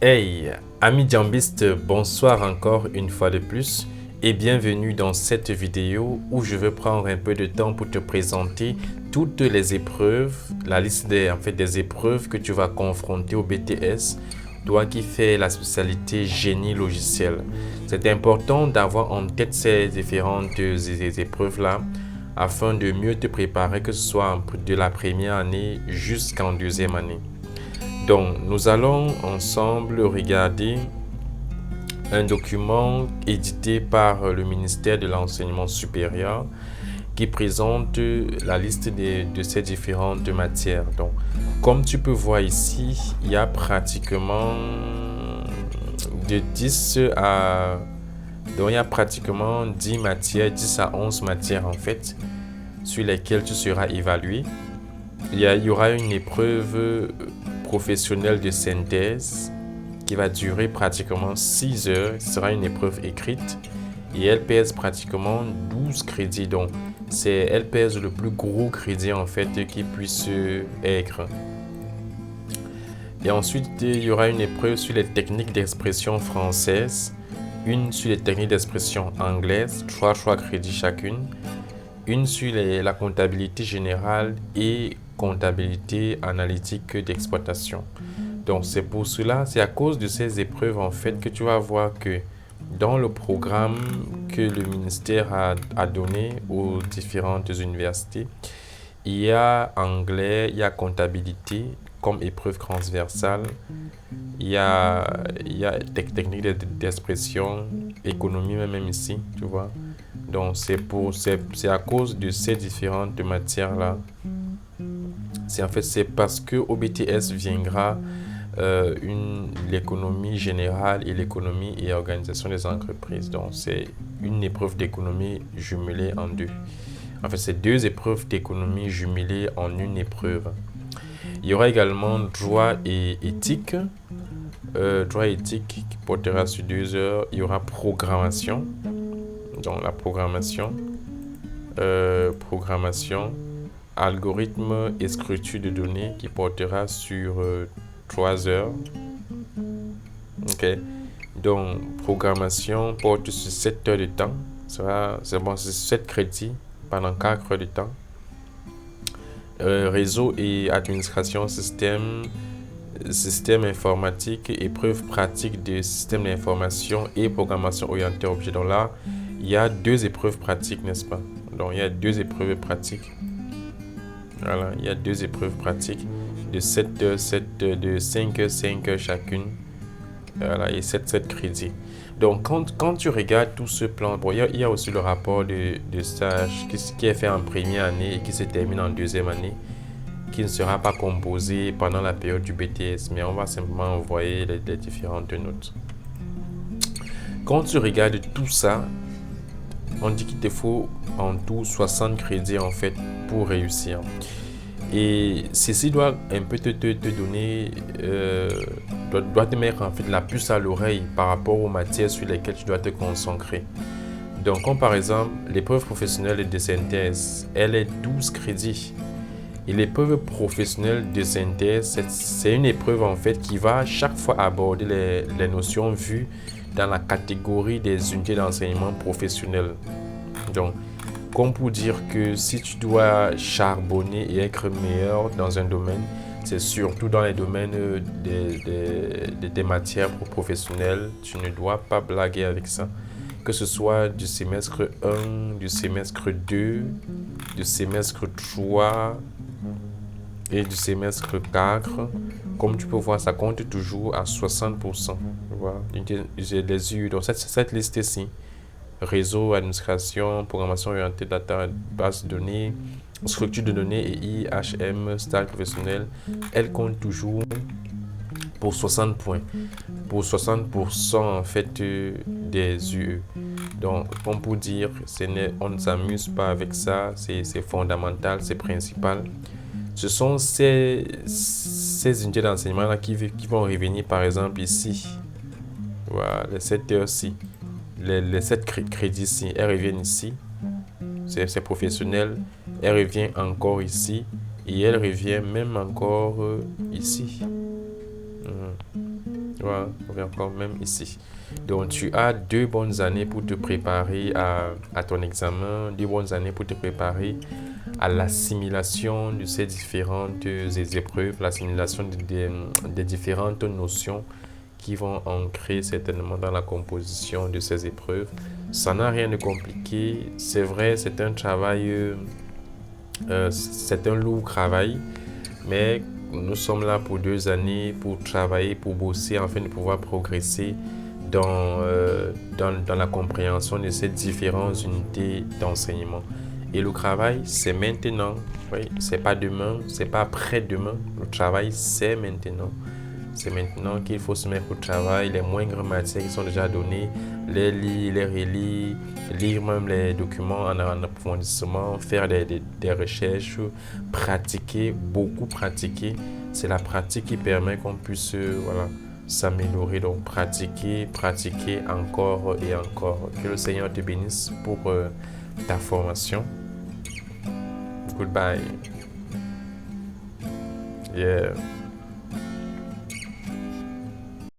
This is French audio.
Hey, amis jambistes, bonsoir encore une fois de plus et bienvenue dans cette vidéo où je veux prendre un peu de temps pour te présenter toutes les épreuves, la liste des épreuves que tu vas confronter au BTS, toi qui fais la spécialité génie logiciel. C'est important d'avoir en tête ces différentes épreuves-là afin de mieux te préparer, que ce soit de la première année jusqu'en deuxième année. Donc, nous allons ensemble regarder un document édité par le ministère de l'Enseignement supérieur qui présente la liste de ces différentes matières. Donc, comme tu peux voir ici, il y a pratiquement de 10 à... Donc, il y a pratiquement 10 matières, 10 à 11 matières en fait, sur lesquelles tu seras évalué. Il y aura une épreuve professionnelle de synthèse qui va durer pratiquement 6 heures. Ce sera une épreuve écrite et elle pèse pratiquement 12 crédits. Donc, elle pèse le plus gros crédit en fait qui puisse être. Et ensuite, il y aura une épreuve sur les techniques d'expression française, une sur les techniques d'expression anglaise, 3 crédits chacune, une sur la comptabilité générale et comptabilité analytique d'exploitation. Donc c'est pour cela, c'est à cause de ces épreuves en fait que tu vas voir que dans le programme que le ministère a donné aux différentes universités, il y a anglais, il y a comptabilité comme épreuve transversale, il y a technique d'expression, économie même ici, tu vois. Donc c'est à cause de ces différentes matières-là. C'est parce que au BTS viendra l'économie générale et l'économie et organisation des entreprises. Donc c'est une épreuve d'économie jumelée en deux. En fait, c'est deux épreuves d'économie jumelées en une épreuve. Il y aura également droit et éthique. Droit et éthique qui portera sur 2 heures. Il y aura programmation. Donc la programmation. Algorithme et structure de données qui portera sur 3 heures. Ok. Donc programmation porte sur 7 heures de temps. C'est bon, c'est 7 crédits pendant 4 heures de temps. Réseau et administration système informatique, épreuve pratique de système d'information et programmation orientée objet. Donc là, il y a 2 épreuves pratiques, n'est-ce pas? Donc il y a 2 épreuves pratiques. Voilà, il y a 2 épreuves pratiques de 7 heures, de 5 heures chacune. Voilà, et 7 crédits. Donc, quand tu regardes tout ce plan, bon, il y a aussi le rapport de stage qui est fait en première année et qui se termine en deuxième année, qui ne sera pas composé pendant la période du BTS, mais on va simplement envoyer les différentes notes. Quand tu regardes tout ça, on dit qu'il te faut en tout 60 crédits en fait pour réussir. Et ceci doit un peu te donner, doit te mettre en fait la puce à l'oreille par rapport aux matières sur lesquelles tu dois te concentrer. Donc, comme par exemple, l'épreuve professionnelle de synthèse, elle est 12 crédits. Et l'épreuve professionnelle de synthèse, c'est une épreuve en fait qui va chaque fois aborder les notions vues dans la catégorie des unités d'enseignement professionnel. Donc, comme pour dire que si tu dois charbonner et être meilleur dans un domaine, c'est surtout dans les domaines des matières professionnelles, tu ne dois pas blaguer avec ça. Que ce soit du semestre 1, du semestre 2, du semestre 3 et du semestre 4, comme tu peux voir, ça compte toujours à 60%. Voilà, des EU. Donc cette liste ici, réseau, administration, programmation orientée, data, base de données, structure de données et IHM, stage professionnel, elle compte toujours pour 60 points, pour 60% en fait des UE. Donc, comme pour dire, on ne s'amuse pas avec ça, c'est fondamental, c'est principal. Ce sont ces unités d'enseignement là qui vont revenir par exemple ici. Voilà, les 7 heures-ci. Les 7 crédits ici, elles reviennent ici. C'est professionnel. Elle revient encore ici. Et elle revient même encore ici. Voilà, on vient encore même ici. Donc, tu as 2 bonnes années pour te préparer à ton examen, 2 bonnes années pour te préparer à l'assimilation de ces différentes épreuves, l'assimilation des différentes notions qui vont ancrer certainement dans la composition de ces épreuves. Ça n'a rien de compliqué. C'est vrai, c'est un travail, c'est un lourd travail, mais nous sommes là pour 2 années, pour travailler, pour bosser, afin de pouvoir progresser dans la compréhension de ces différentes unités d'enseignement. Et le travail, c'est maintenant. Oui, c'est pas demain, c'est pas après-demain. Le travail, c'est maintenant. C'est maintenant qu'il faut se mettre au travail. Les moindres matières qui sont déjà données, les lire, les relire, lire même les documents en approfondissement, faire des recherches, pratiquer, beaucoup pratiquer. C'est la pratique qui permet qu'on puisse voilà, s'améliorer. Donc pratiquer, pratiquer encore et encore. Que le Seigneur te bénisse pour ta formation. Goodbye. Yeah.